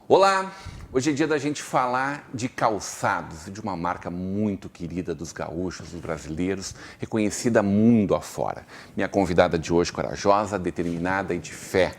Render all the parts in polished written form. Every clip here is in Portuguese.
Olá! Hoje é dia da gente falar de calçados e de uma marca muito querida dos gaúchos, dos brasileiros, reconhecida mundo afora. Minha convidada de hoje, corajosa, determinada e de fé.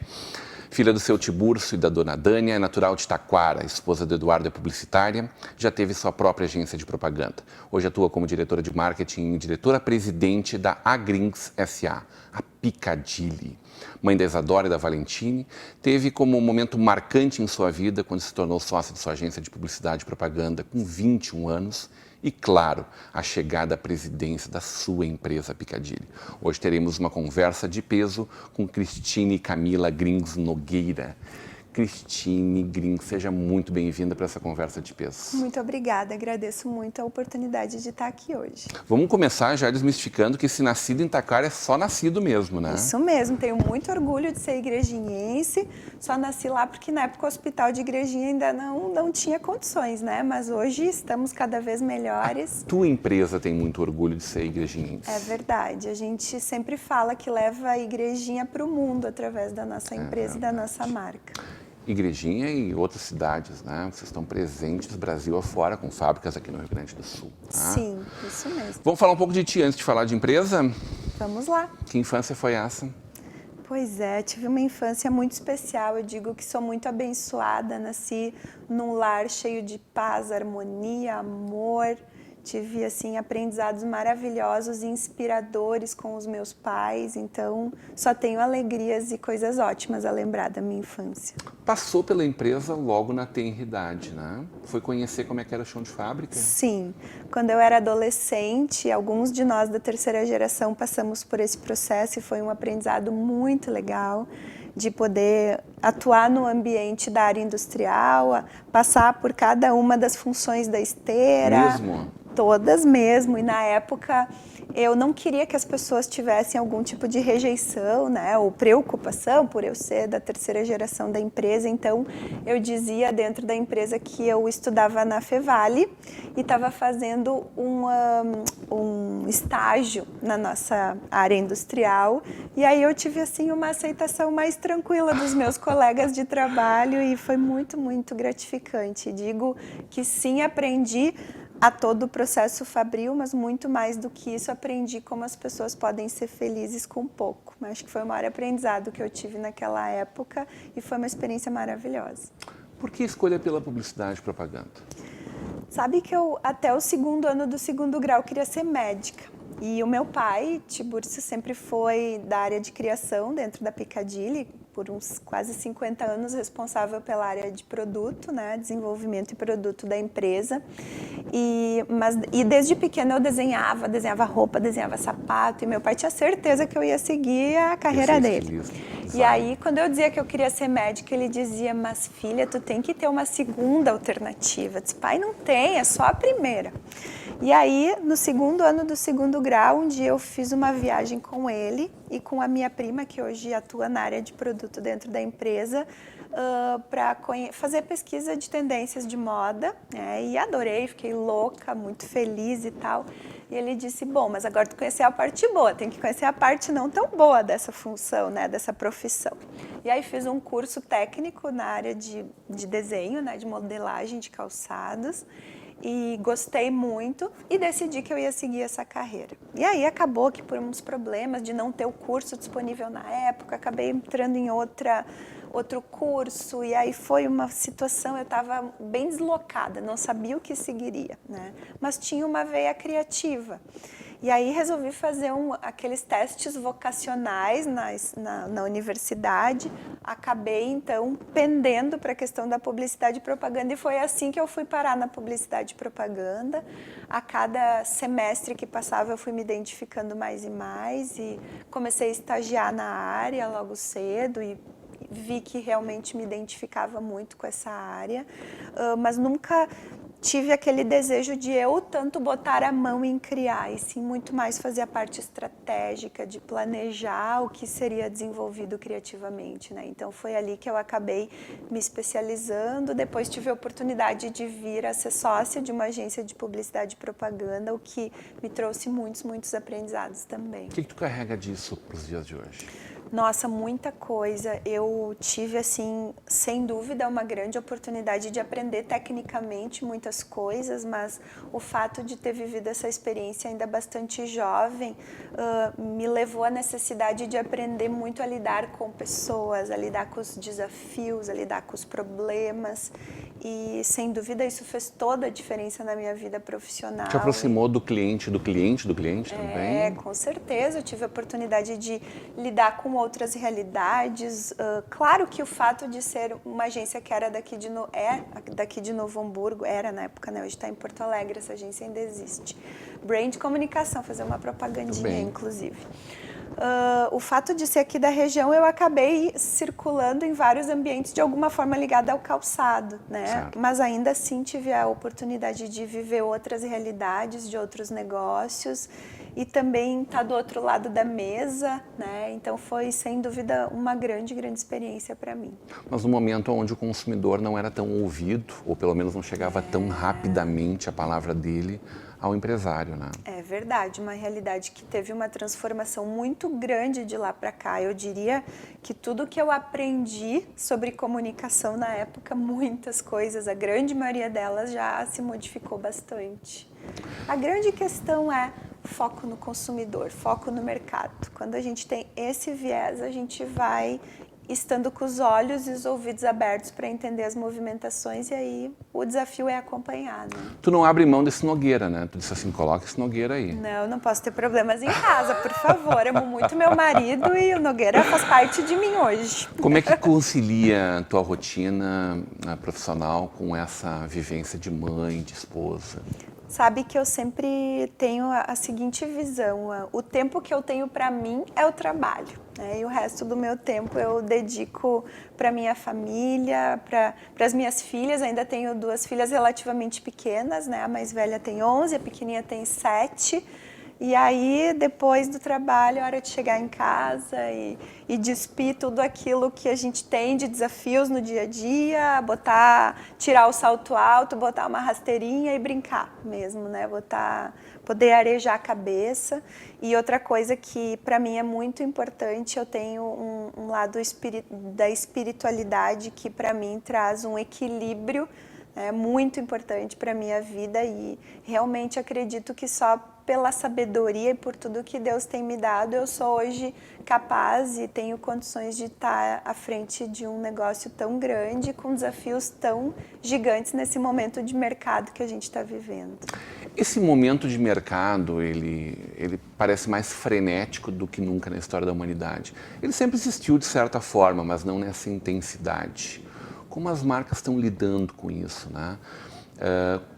Filha do seu Tiburcio e da dona Dânia, é natural de Taquara, esposa do Eduardo é publicitária, já teve sua própria agência de propaganda. Hoje atua como diretora de marketing e diretora-presidente da Agrins S.A., a Piccadilly. Mãe da Isadora e da Valentine, teve como um momento marcante em sua vida quando se tornou sócia de sua agência de publicidade e propaganda com 21 anos e, claro, a chegada à presidência da sua empresa Piccadilly. Hoje teremos uma conversa de peso com Cristine Camila Grings Nogueira. Cristine Grings, seja muito bem-vinda para essa conversa de peso. Muito obrigada, agradeço muito a oportunidade de estar aqui hoje. Vamos começar já desmistificando que esse nascido em Taquara é só nascido mesmo, né? Isso mesmo, tenho muito orgulho de ser igrejinhense, só nasci lá porque na época o hospital de Igrejinha ainda não tinha condições, né? Mas hoje estamos cada vez melhores. A tua empresa tem muito orgulho de ser igrejinhense. É verdade, a gente sempre fala que leva a Igrejinha para o mundo através da nossa empresa e da nossa marca. Igrejinha e outras cidades, né? Vocês estão presentes Brasil afora, com fábricas aqui no Rio Grande do Sul. Tá? Sim, isso mesmo. Vamos falar um pouco de ti antes de falar de empresa? Vamos lá. Que infância foi essa? Pois é, tive uma infância muito especial. Eu digo que sou muito abençoada, nasci num lar cheio de paz, harmonia, amor. Tive, assim, aprendizados maravilhosos e inspiradores com os meus pais. Então, só tenho alegrias e coisas ótimas a lembrar da minha infância. Passou pela empresa logo na tenridade, né? Foi conhecer como é que era o chão de fábrica? Sim. Quando eu era adolescente, alguns de nós da terceira geração passamos por esse processo e foi um aprendizado muito legal de poder atuar no ambiente da área industrial, passar por cada uma das funções da esteira. Mesmo? Todas mesmo, e na época eu não queria que as pessoas tivessem algum tipo de rejeição, né, ou preocupação por eu ser da terceira geração da empresa. Então eu dizia dentro da empresa que eu estudava na Fevale e estava fazendo um estágio na nossa área industrial, e aí eu tive assim uma aceitação mais tranquila dos meus colegas de trabalho e foi muito, muito gratificante. Digo que sim, aprendi a todo o processo fabril, mas muito mais do que isso, aprendi como as pessoas podem ser felizes com pouco. Acho que foi o maior aprendizado que eu tive naquela época e foi uma experiência maravilhosa. Por que escolha pela publicidade e propaganda? Sabe que eu, até o segundo ano do segundo grau, queria ser médica. E o meu pai, Tiburcio, sempre foi da área de criação dentro da Piccadilly, por uns quase 50 anos responsável pela área de produto, né, desenvolvimento e produto da empresa. E desde pequena eu desenhava roupa, desenhava sapato, e meu pai tinha certeza que eu ia seguir a carreira dele. E aí, quando eu dizia que eu queria ser médica, ele dizia: mas filha, tu tem que ter uma segunda alternativa. Eu disse: pai, não tem, é só a primeira. E aí, no segundo ano do segundo grau, um dia eu fiz uma viagem com ele e com a minha prima, que hoje atua na área de produto dentro da empresa, para fazer pesquisa de tendências de moda, né? E adorei, fiquei louca, muito feliz e tal. E ele disse: bom, mas agora tu conheceu a parte boa, tem que conhecer a parte não tão boa dessa função, né, dessa profissão. E aí fiz um curso técnico na área de desenho, né, de modelagem de calçados, e gostei muito e decidi que eu ia seguir essa carreira. E aí acabou que por uns problemas de não ter o curso disponível na época, acabei entrando em outro curso, e aí foi uma situação, eu estava bem deslocada, não sabia o que seguiria, né? Mas tinha uma veia criativa. E aí resolvi fazer aqueles testes vocacionais na universidade, acabei então pendendo para a questão da publicidade e propaganda, e foi assim que eu fui parar na publicidade e propaganda. A cada semestre que passava eu fui me identificando mais e mais, e comecei a estagiar na área logo cedo, e vi que realmente me identificava muito com essa área, mas nunca tive aquele desejo de eu tanto botar a mão em criar, e sim muito mais fazer a parte estratégica, de planejar o que seria desenvolvido criativamente, né? Então foi ali que eu acabei me especializando, depois tive a oportunidade de vir a ser sócia de uma agência de publicidade e propaganda, o que me trouxe muitos aprendizados também. O que tu carrega disso para os dias de hoje? Nossa, muita coisa. Eu tive, assim, sem dúvida, uma grande oportunidade de aprender tecnicamente muitas coisas, mas o fato de ter vivido essa experiência ainda bastante jovem me levou à necessidade de aprender muito a lidar com pessoas, a lidar com os desafios, a lidar com os problemas. E, sem dúvida, isso fez toda a diferença na minha vida profissional. Te aproximou do cliente também? É, com certeza. Eu tive a oportunidade de lidar com outras realidades. Claro que o fato de ser uma agência que era daqui de Novo Hamburgo, era na época, né? Hoje está em Porto Alegre, essa agência ainda existe. Brand Comunicação, fazer uma propagandinha, inclusive. O fato de ser aqui da região, eu acabei circulando em vários ambientes de alguma forma ligada ao calçado, né? Certo. Mas ainda assim tive a oportunidade de viver outras realidades, de outros negócios e também estar do outro lado da mesa, né? Então foi sem dúvida uma grande experiência para mim. Mas no momento onde o consumidor não era tão ouvido, ou pelo menos não chegava tão rapidamente a palavra dele ao empresário, né? É verdade, uma realidade que teve uma transformação muito grande de lá para cá. Eu diria que tudo que eu aprendi sobre comunicação na época, muitas coisas, a grande maioria delas já se modificou bastante. A grande questão é foco no consumidor, foco no mercado. Quando a gente tem esse viés, a gente vai estando com os olhos e os ouvidos abertos para entender as movimentações, e aí o desafio é acompanhar, né? Tu não abre mão desse Nogueira, né? Tu disse assim, coloca esse Nogueira aí. Não posso ter problemas em casa, por favor. Amo muito meu marido e o Nogueira faz parte de mim hoje. Como é que concilia a tua rotina profissional com essa vivência de mãe, de esposa? Sabe que eu sempre tenho a seguinte visão: o tempo que eu tenho para mim é o trabalho, né? E o resto do meu tempo eu dedico para minha família, para as minhas filhas. Ainda tenho 2 filhas relativamente pequenas, né? A mais velha tem 11, a pequenininha tem 7. E aí, depois do trabalho, é hora de chegar em casa e despir tudo aquilo que a gente tem de desafios no dia a dia, tirar o salto alto, botar uma rasteirinha e brincar mesmo, né? Poder arejar a cabeça. E outra coisa que para mim é muito importante, eu tenho um lado da espiritualidade que para mim traz um equilíbrio, é muito importante para a minha vida, e realmente acredito que só pela sabedoria e por tudo que Deus tem me dado, eu sou hoje capaz e tenho condições de estar à frente de um negócio tão grande, com desafios tão gigantes nesse momento de mercado que a gente está vivendo. Esse momento de mercado, ele parece mais frenético do que nunca na história da humanidade. Ele sempre existiu de certa forma, mas não nessa intensidade. Como as marcas estão lidando com isso, né?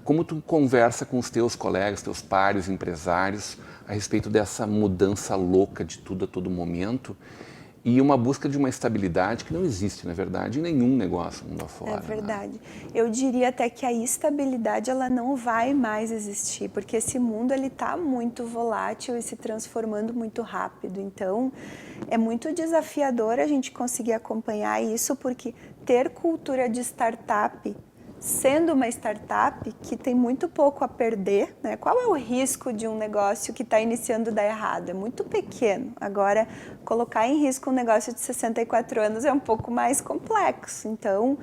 Como tu conversa com os teus colegas, teus pares, empresários, a respeito dessa mudança louca de tudo a todo momento e uma busca de uma estabilidade que não existe, na verdade, em nenhum negócio mundo afora. É verdade. Né? Eu diria até que a estabilidade ela não vai mais existir, porque esse mundo ele está muito volátil e se transformando muito rápido. Então, é muito desafiador a gente conseguir acompanhar isso, porque ter cultura de startup, sendo uma startup que tem muito pouco a perder, né? Qual é o risco de um negócio que está iniciando dar errado? É muito pequeno. Agora, colocar em risco um negócio de 64 anos é um pouco mais complexo. Então,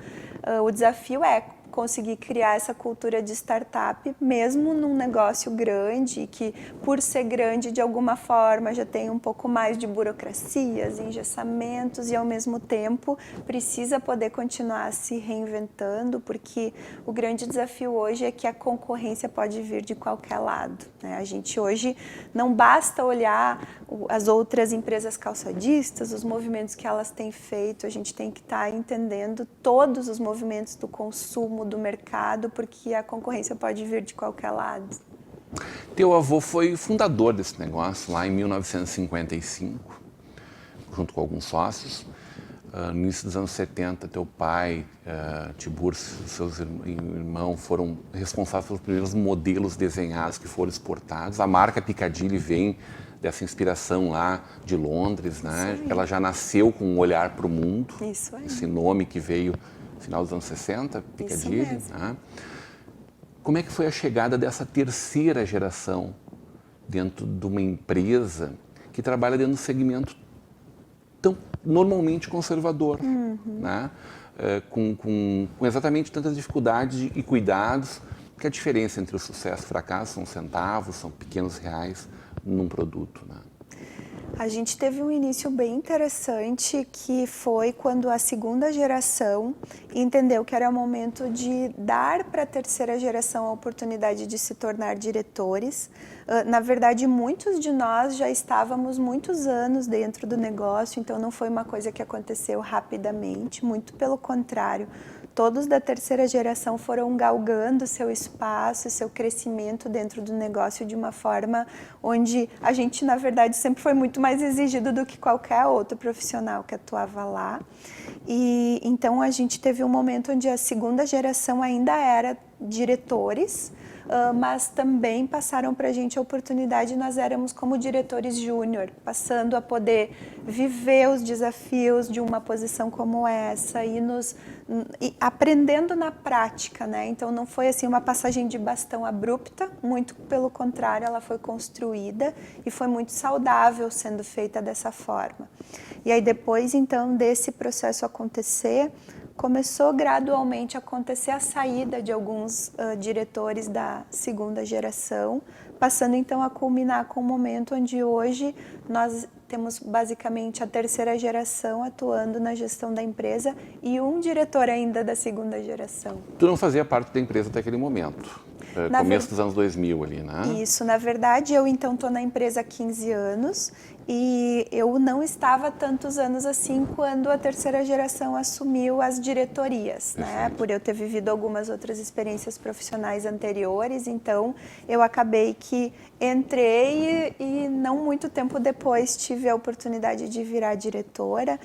o desafio é conseguir criar essa cultura de startup, mesmo num negócio grande, que por ser grande, de alguma forma, já tem um pouco mais de burocracias, engessamentos, e ao mesmo tempo precisa poder continuar se reinventando, porque o grande desafio hoje é que a concorrência pode vir de qualquer lado, né? A gente hoje não basta olhar as outras empresas calçadistas, os movimentos que elas têm feito, a gente tem que estar entendendo todos os movimentos do consumo, do mercado, porque a concorrência pode vir de qualquer lado. Teu avô foi fundador desse negócio lá em 1955, junto com alguns sócios. no início dos anos 70, teu pai, Tiburcio, seus irmãos foram responsáveis pelos primeiros modelos desenhados que foram exportados. A marca Piccadilly vem dessa inspiração lá de Londres, né? Ela já nasceu com um olhar para o mundo. Isso aí. Esse nome que veio no final dos anos 60, Piccadilly. Né? Como é que foi a chegada dessa terceira geração dentro de uma empresa que trabalha dentro de um segmento tão normalmente conservador, né? Com exatamente tantas dificuldades e cuidados, que a diferença entre o sucesso e o fracasso são centavos, são pequenos reais num produto, né? A gente teve um início bem interessante, que foi quando a segunda geração entendeu que era o momento de dar para a terceira geração a oportunidade de se tornar diretores. Na verdade, muitos de nós já estávamos muitos anos dentro do negócio, então não foi uma coisa que aconteceu rapidamente, muito pelo contrário. Todos da terceira geração foram galgando seu espaço, seu crescimento dentro do negócio de uma forma onde a gente, na verdade, sempre foi muito mais exigido do que qualquer outro profissional que atuava lá. E então a gente teve um momento onde a segunda geração ainda era diretores, mas também passaram para a gente a oportunidade, nós éramos como diretores júnior, passando a poder viver os desafios de uma posição como essa e aprendendo na prática, né? Então não foi assim uma passagem de bastão abrupta, muito pelo contrário, ela foi construída e foi muito saudável sendo feita dessa forma. E aí depois então desse processo acontecer, começou gradualmente a acontecer a saída de alguns diretores da segunda geração, passando então a culminar com o momento onde hoje nós temos basicamente a terceira geração atuando na gestão da empresa e um diretor ainda da segunda geração. Tu não fazia parte da empresa até aquele momento, começo dos anos 2000 ali, né? Isso, na verdade eu então estou na empresa há 15 anos e eu não estava tantos anos assim quando a terceira geração assumiu as diretorias, né? Por eu ter vivido algumas outras experiências profissionais anteriores, então eu acabei que entrei e não muito tempo depois tive a oportunidade de virar diretora,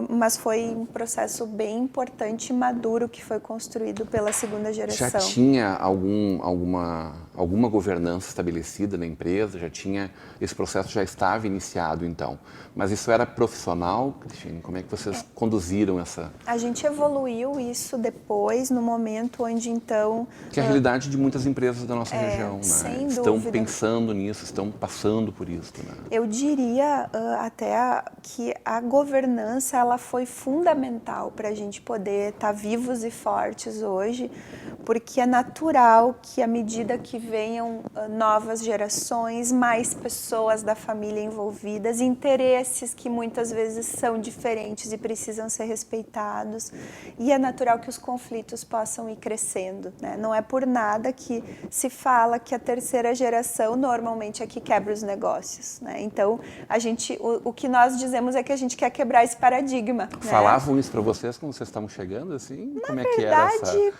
mas foi um processo bem importante e maduro que foi construído pela segunda geração. Já tinha alguma governança estabelecida na empresa? Já tinha, esse processo já estava iniciado então, mas isso era profissional, Cristina? Como é que vocês conduziram essa... A gente evoluiu isso depois, no momento onde então... Que é a realidade de muitas empresas da nossa região, né? Sem estão dúvida. pensando nisso, estão passando por isso, né? Eu diria até que a governança ela foi fundamental para a gente poder estar vivos e fortes hoje, porque é natural que à medida que venham novas gerações, mais pessoas da família envolvidas, interesses que muitas vezes são diferentes e precisam ser respeitados, e é natural que os conflitos possam ir crescendo, né? Não é por nada que se fala que a terceira geração normalmente é que quebra os negócios, né? Então, o que nós dizemos é que a gente quer quebrar esse paradigma. Falavam né? isso para vocês quando vocês estavam chegando, assim? Na Como é verdade, que era essa...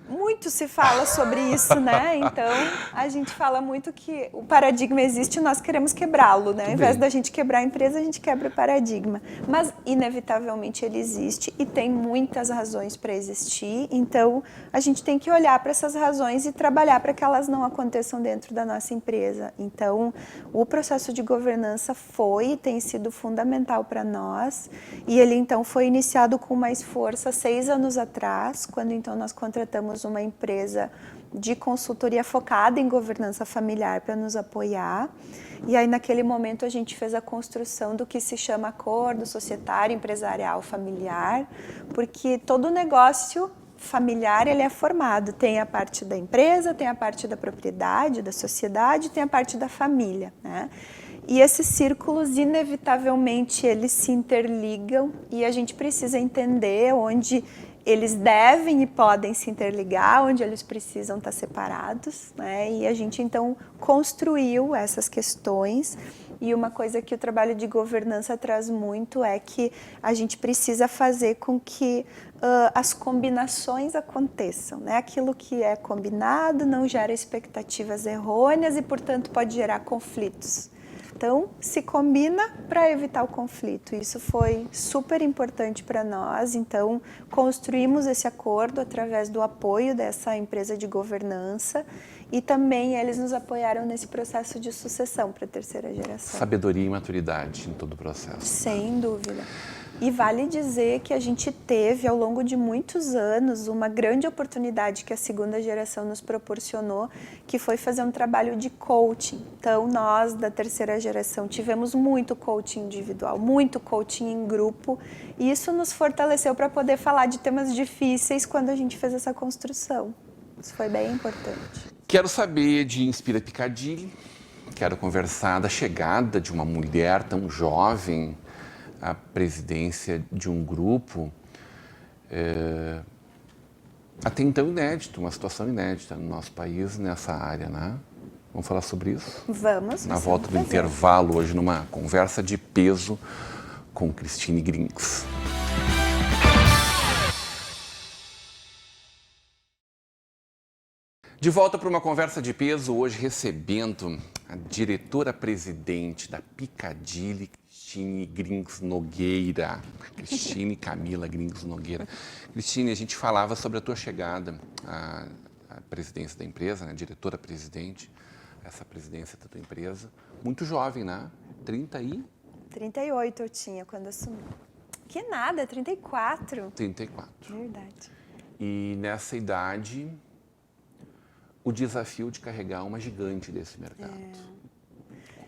muito se fala sobre isso, né? Então, a gente fala muito que o paradigma existe e nós queremos quebrá-lo, né? Ao invés da gente quebrar a empresa, a gente quebra o paradigma. Mas, inevitavelmente, ele existe e tem muitas razões para existir. Então, a gente tem que olhar para essas razões e trabalhar para que elas não aconteçam dentro da nossa empresa. Então, o processo de governança foi e tem sido fundamental para nós. E ele, então, foi iniciado com mais força 6 anos atrás, quando, então, nós contratamos uma empresa de consultoria focada em governança familiar para nos apoiar. E aí, naquele momento, a gente fez a construção do que se chama acordo societário, empresarial, familiar, porque todo negócio familiar ele é formado, tem a parte da empresa, tem a parte da propriedade, da sociedade, tem a parte da família, né? E esses círculos, inevitavelmente, eles se interligam e a gente precisa entender onde eles devem e podem se interligar, onde eles precisam estar separados, né? E a gente, então, construiu essas questões. E uma coisa que o trabalho de governança traz muito é que a gente precisa fazer com que as combinações aconteçam, né? Aquilo que é combinado não gera expectativas errôneas e, portanto, pode gerar conflitos. Então, se combina para evitar o conflito. Isso foi super importante para nós. Então, construímos esse acordo através do apoio dessa empresa de governança e também eles nos apoiaram nesse processo de sucessão para a terceira geração. Sabedoria e maturidade em todo o processo. Sem dúvida. E vale dizer que a gente teve, ao longo de muitos anos, uma grande oportunidade que a segunda geração nos proporcionou, que foi fazer um trabalho de coaching. Então, nós, da terceira geração, tivemos muito coaching individual, muito coaching em grupo, e isso nos fortaleceu para poder falar de temas difíceis quando a gente fez essa construção. Isso foi bem importante. Quero saber de Inspira Piccadilly, quero conversar da chegada de uma mulher tão jovem à presidência de um grupo até então inédito, uma situação inédita no nosso país nessa área, né? Vamos falar sobre isso? Vamos. Na volta do intervalo, hoje, numa conversa de peso com Christine Grings. De volta para uma conversa de peso, hoje recebendo a diretora-presidente da Piccadilly, Christine Grings Nogueira. Christine Camila Grings Nogueira. Christine, a gente falava sobre a tua chegada à presidência da empresa, né? Diretora-presidente, essa presidência da tua empresa. Muito jovem, né? 38 eu tinha quando assumi. Que nada, 34. 34. Verdade. E nessa idade, o desafio de carregar uma gigante desse mercado.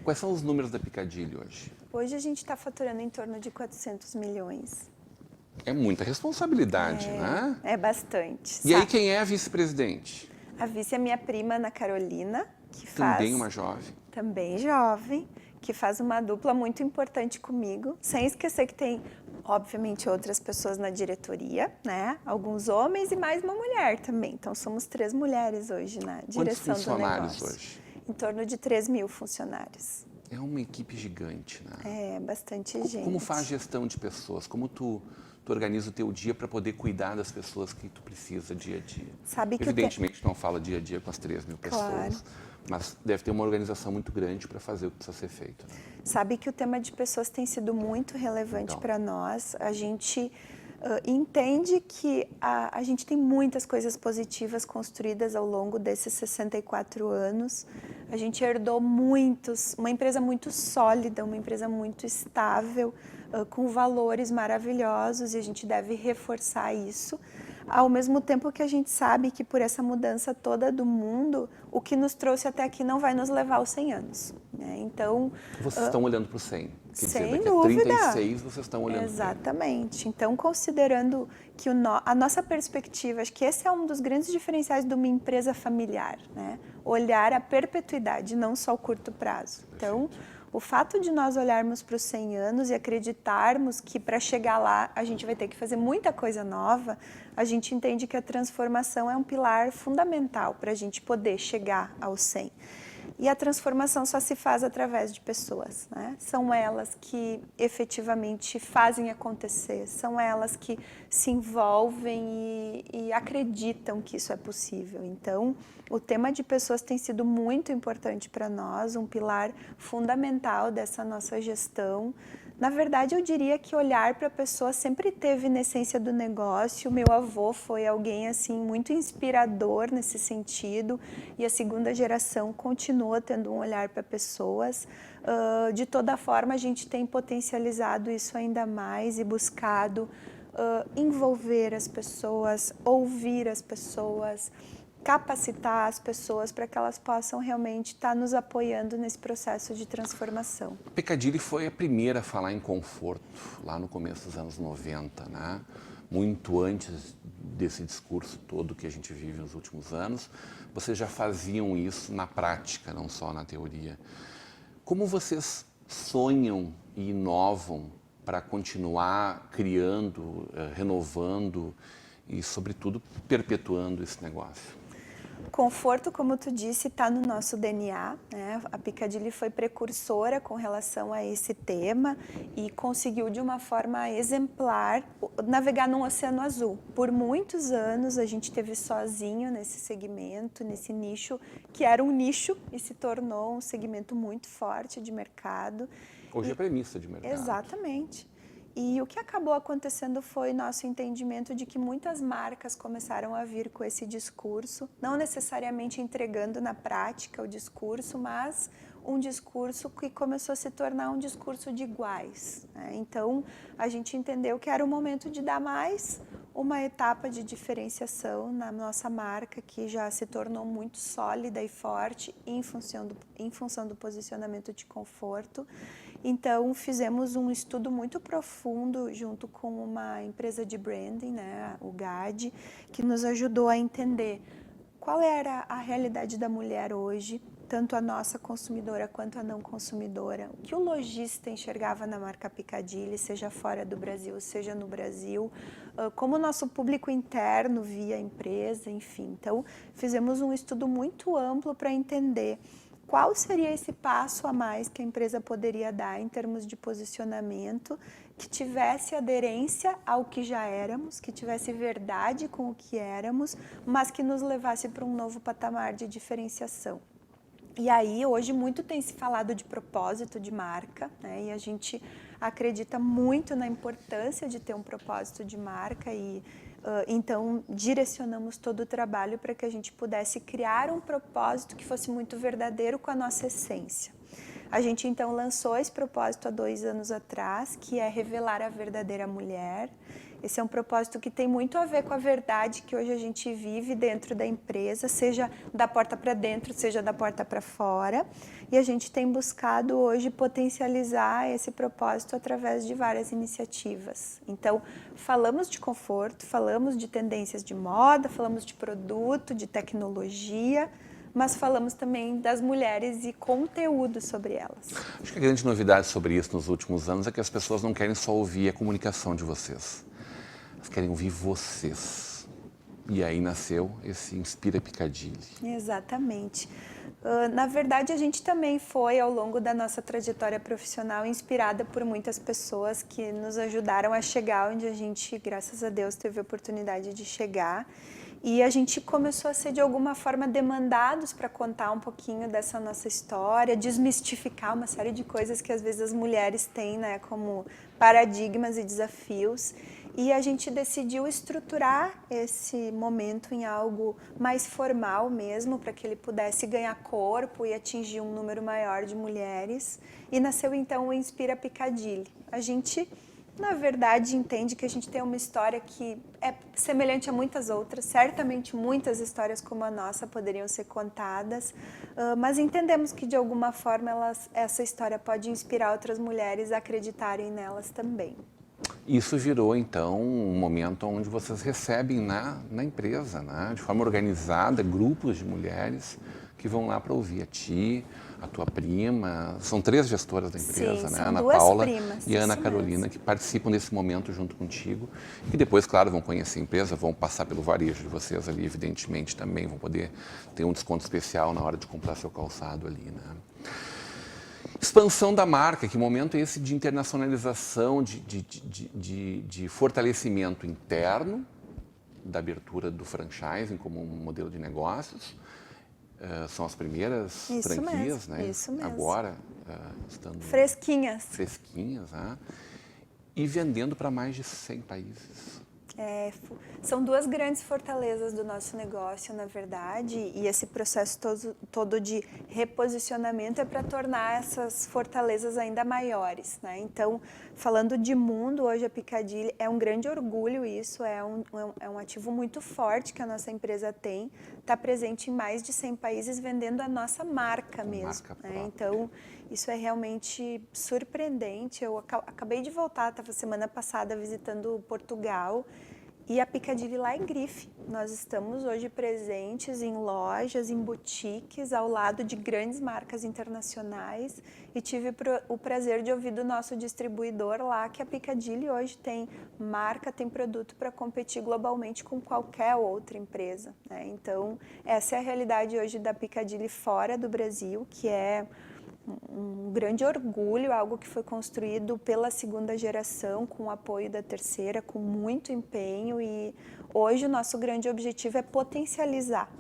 Quais são os números da Piccadilly hoje? Hoje a gente está faturando em torno de 400 milhões. É muita responsabilidade, né? É bastante. E aí quem é a vice-presidente? A vice é minha prima, Ana Carolina, que faz... Também uma jovem. Também jovem, que faz uma dupla muito importante comigo. Sem esquecer que tem, obviamente, outras pessoas na diretoria, né? Alguns homens e mais uma mulher também. Então, somos 3 mulheres hoje na direção do negócio. Quantos funcionários hoje? Em torno de 3.000 funcionários. É uma equipe gigante, né? É, bastante gente. Como faz gestão de pessoas? Como tu organiza o teu dia para poder cuidar das pessoas que tu precisa dia a dia? Sabe que evidentemente, tu não fala dia a dia com as 3.000 pessoas, Claro. mas deve ter uma organização muito grande para fazer o que precisa ser feito. Né? Sabe que o tema de pessoas tem sido muito relevante Então. para nós. A gente entende que a gente tem muitas coisas positivas construídas ao longo desses 64 anos. A gente herdou uma empresa muito sólida, uma empresa muito estável, com valores maravilhosos, e a gente deve reforçar isso. Ao mesmo tempo que a gente sabe que por essa mudança toda do mundo, o que nos trouxe até aqui não vai nos levar aos 100 anos. Né? Então, Vocês estão olhando para o 100. Quer dizer, sem daqui a dúvida. 36 vocês estão olhando. Exatamente. Então, considerando que a nossa perspectiva, acho que esse é um dos grandes diferenciais de uma empresa familiar, né? Olhar a perpetuidade, não só o curto prazo. Então, o fato de nós olharmos para os 100 anos e acreditarmos que para chegar lá a gente vai ter que fazer muita coisa nova, a gente entende que a transformação é um pilar fundamental para a gente poder chegar aos 100. E a transformação só se faz através de pessoas, né? São elas que efetivamente fazem acontecer, são elas que se envolvem e acreditam que isso é possível. Então, o tema de pessoas tem sido muito importante para nós, um pilar fundamental dessa nossa gestão. Na verdade, eu diria que olhar para a pessoa sempre teve na essência do negócio. O meu avô foi alguém assim muito inspirador nesse sentido, e a segunda geração continua tendo um olhar para pessoas. De toda forma, a gente tem potencializado isso ainda mais e buscado envolver as pessoas, ouvir as pessoas, capacitar as pessoas para que elas possam realmente estar nos apoiando nesse processo de transformação. A Piccadilly foi a primeira a falar em conforto, lá no começo dos anos 90, né? Muito antes desse discurso todo que a gente vive nos últimos anos, vocês já faziam isso na prática, não só na teoria. Como vocês sonham e inovam para continuar criando, renovando e, sobretudo, perpetuando esse negócio? conforto, como tu disse, está no nosso DNA, né? A Piccadilly foi precursora com relação a esse tema e conseguiu de uma forma exemplar navegar num oceano azul. Por muitos anos a gente esteve sozinho nesse segmento, nesse nicho, que era um nicho e se tornou um segmento muito forte de mercado. Hoje é premissa de mercado. Exatamente. E o que acabou acontecendo foi nosso entendimento de que muitas marcas começaram a vir com esse discurso, não necessariamente entregando na prática o discurso, mas um discurso que começou a se tornar um discurso de iguais, né? Então, a gente entendeu que era o momento de dar mais uma etapa de diferenciação na nossa marca, que já se tornou muito sólida e forte em função do posicionamento de conforto. Então, fizemos um estudo muito profundo junto com uma empresa de branding, né, o GAD, que nos ajudou a entender qual era a realidade da mulher hoje, tanto a nossa consumidora quanto a não consumidora, o que o lojista enxergava na marca Piccadilly, seja fora do Brasil, seja no Brasil, como o nosso público interno via a empresa, enfim. Então, fizemos um estudo muito amplo para entender qual seria esse passo a mais que a empresa poderia dar em termos de posicionamento, que tivesse aderência ao que já éramos, que tivesse verdade com o que éramos, mas que nos levasse para um novo patamar de diferenciação. E aí, hoje, muito tem se falado de propósito de marca, né? E a gente acredita muito na importância de ter um propósito de marca e então direcionamos todo o trabalho para que a gente pudesse criar um propósito que fosse muito verdadeiro com a nossa essência. A gente então lançou esse propósito há 2 anos atrás, que é revelar a verdadeira mulher. Esse é um propósito que tem muito a ver com a verdade que hoje a gente vive dentro da empresa, seja da porta para dentro, seja da porta para fora. E a gente tem buscado hoje potencializar esse propósito através de várias iniciativas. Então, falamos de conforto, falamos de tendências de moda, falamos de produto, de tecnologia, mas falamos também das mulheres e conteúdo sobre elas. Acho que a grande novidade sobre isso nos últimos anos é que as pessoas não querem só ouvir a comunicação de vocês. Elas querem ouvir vocês. E aí nasceu esse Inspira Piccadilly. Exatamente. Na verdade, a gente também foi, ao longo da nossa trajetória profissional, inspirada por muitas pessoas que nos ajudaram a chegar onde a gente, graças a Deus, teve a oportunidade de chegar. E a gente começou a ser, de alguma forma, demandados para contar um pouquinho dessa nossa história, desmistificar uma série de coisas que, às vezes, as mulheres têm, né, como paradigmas e desafios. E a gente decidiu estruturar esse momento em algo mais formal mesmo, para que ele pudesse ganhar corpo e atingir um número maior de mulheres. E nasceu, então, o Inspira Piccadilly. A gente, na verdade, entende que a gente tem uma história que é semelhante a muitas outras. Certamente muitas histórias como a nossa poderiam ser contadas, mas entendemos que, de alguma forma, essa história pode inspirar outras mulheres a acreditarem nelas também. Isso virou, então, um momento onde vocês recebem na empresa, né, de forma organizada, grupos de mulheres que vão lá para ouvir a ti, a tua prima. São 3 gestoras da empresa, Sim, né? são Ana 2 Paula primas, e Ana isso Carolina, mesmo. que participam desse momento junto contigo. E depois, claro, vão conhecer a empresa, vão passar pelo varejo de vocês ali, evidentemente, também vão poder ter um desconto especial na hora de comprar seu calçado ali, né? Expansão da marca, que momento é esse de internacionalização, de fortalecimento interno, da abertura do franchising como um modelo de negócios. São as primeiras Isso franquias, mesmo, né? isso mesmo. Agora, estando Fresquinhas. fresquinhas, né? E vendendo para mais de 100 países. São 2 grandes fortalezas do nosso negócio, na verdade, e esse processo todo de reposicionamento é para tornar essas fortalezas ainda maiores, né? Então, falando de mundo, hoje a Piccadilly é um grande orgulho isso, é um ativo muito forte que a nossa empresa tem, está presente em mais de 100 países vendendo a nossa marca mesmo, Marca né? própria. Então, isso é realmente surpreendente. Eu acabei de voltar, estava semana passada visitando Portugal, e a Piccadilly lá em Grife. Nós estamos hoje presentes em lojas, em boutiques, ao lado de grandes marcas internacionais, e tive o prazer de ouvir do nosso distribuidor lá que a Piccadilly hoje tem marca, tem produto para competir globalmente com qualquer outra empresa, né? Então, essa é a realidade hoje da Piccadilly fora do Brasil, que é um grande orgulho, algo que foi construído pela segunda geração, com o apoio da terceira, com muito empenho, e hoje o nosso grande objetivo é potencializar.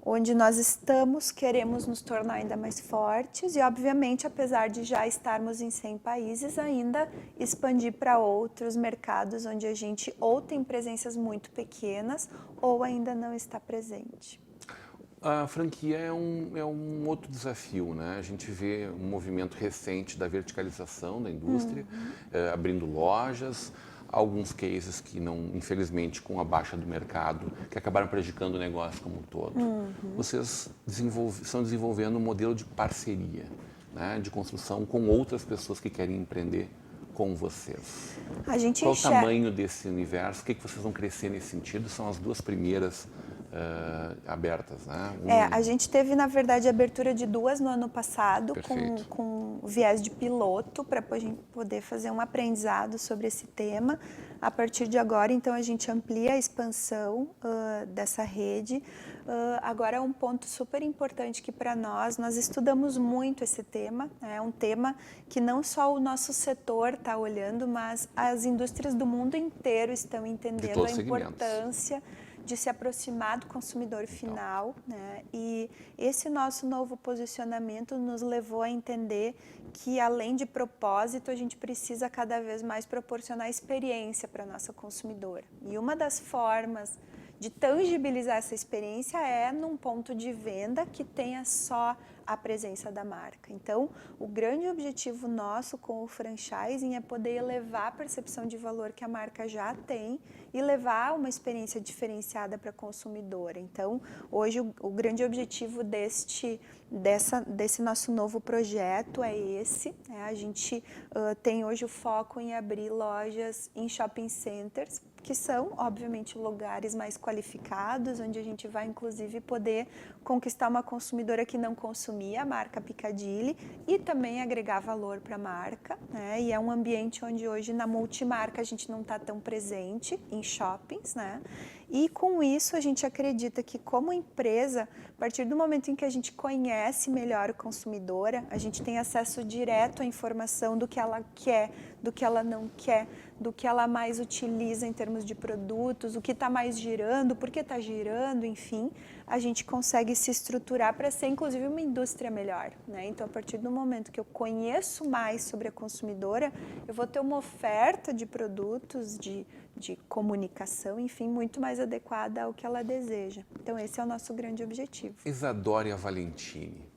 Onde nós estamos, queremos nos tornar ainda mais fortes e, obviamente, apesar de já estarmos em 100 países, ainda expandir para outros mercados onde a gente ou tem presenças muito pequenas ou ainda não está presente. A franquia é um outro desafio, né? A gente vê um movimento recente da verticalização da indústria, abrindo lojas, alguns cases que não, infelizmente, com a baixa do mercado, que acabaram prejudicando o negócio como um todo. Vocês estão desenvolvendo um modelo de parceria, né? De construção com outras pessoas que querem empreender com vocês. Qual o tamanho desse universo? O que vocês vão crescer nesse sentido? São as duas primeiras abertas, né? A gente teve, na verdade, a abertura de 2 no ano passado, com viés de piloto, para a gente poder fazer um aprendizado sobre esse tema. A partir de agora, então, a gente amplia a expansão dessa rede. Agora, um ponto super importante que para nós estudamos muito esse tema. É um tema que não só o nosso setor está olhando, mas as indústrias do mundo inteiro estão entendendo a importância de se aproximar do consumidor final, né? E esse nosso novo posicionamento nos levou a entender que, além de propósito, a gente precisa cada vez mais proporcionar experiência para a nossa consumidora. E uma das formas de tangibilizar essa experiência é num ponto de venda que tenha só a presença da marca. Então, o grande objetivo nosso com o franchising é poder elevar a percepção de valor que a marca já tem e levar uma experiência diferenciada para a consumidora. Então, hoje o grande objetivo desse nosso novo projeto é esse. Né? A gente tem hoje o foco em abrir lojas em shopping centers, que são, obviamente, lugares mais qualificados, onde a gente vai, inclusive, poder conquistar uma consumidora que não consumia a marca Piccadilly e também agregar valor para a marca, né? E é um ambiente onde hoje, na multimarca, a gente não está tão presente em shoppings, né? E com isso, a gente acredita que, como empresa, a partir do momento em que a gente conhece melhor a consumidora, a gente tem acesso direto à informação do que ela quer, do que ela não quer, do que ela mais utiliza em termos de produtos, o que está mais girando, por que está girando, enfim, a gente consegue se estruturar para ser, inclusive, uma indústria melhor, né? Então, a partir do momento que eu conheço mais sobre a consumidora, eu vou ter uma oferta de produtos, de comunicação, enfim, muito mais adequada ao que ela deseja. Então, esse é o nosso grande objetivo. Isadora e a Valentine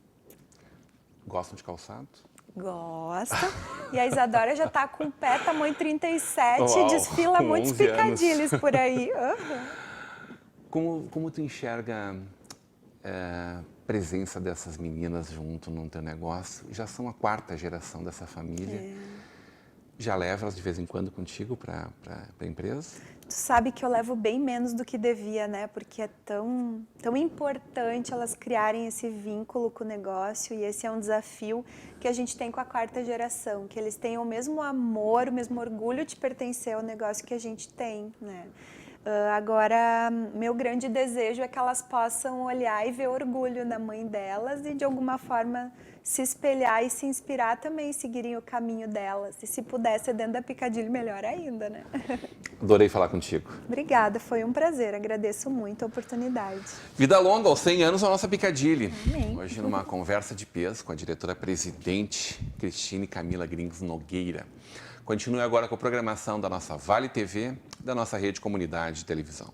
gostam de calçado? Gosta. E a Isadora já está com o pé tamanho 37 e desfila muitos Piccadillys por aí. Como tu enxerga a presença dessas meninas junto no teu negócio? Já são a 4ª geração dessa família. Já leva elas de vez em quando contigo para a empresa? Tu sabe que eu levo bem menos do que devia, né? Porque é tão importante elas criarem esse vínculo com o negócio, e esse é um desafio que a gente tem com a 4ª geração, que eles tenham o mesmo amor, o mesmo orgulho de pertencer ao negócio que a gente tem, né? Agora, meu grande desejo é que elas possam olhar e ver orgulho na mãe delas e, de alguma forma, se espelhar e se inspirar também, seguirem o caminho delas. E se puder ser dentro da Piccadilly, melhor ainda, né? Adorei falar contigo. Obrigada, foi um prazer. Agradeço muito a oportunidade. Vida longa, aos 100 anos, a nossa Piccadilly. Amém. Hoje, numa conversa de peso com a diretora-presidente Cristine Camila Grings Nogueira. Continue agora com a programação da nossa Vale TV, da nossa rede Comunidade de Televisão.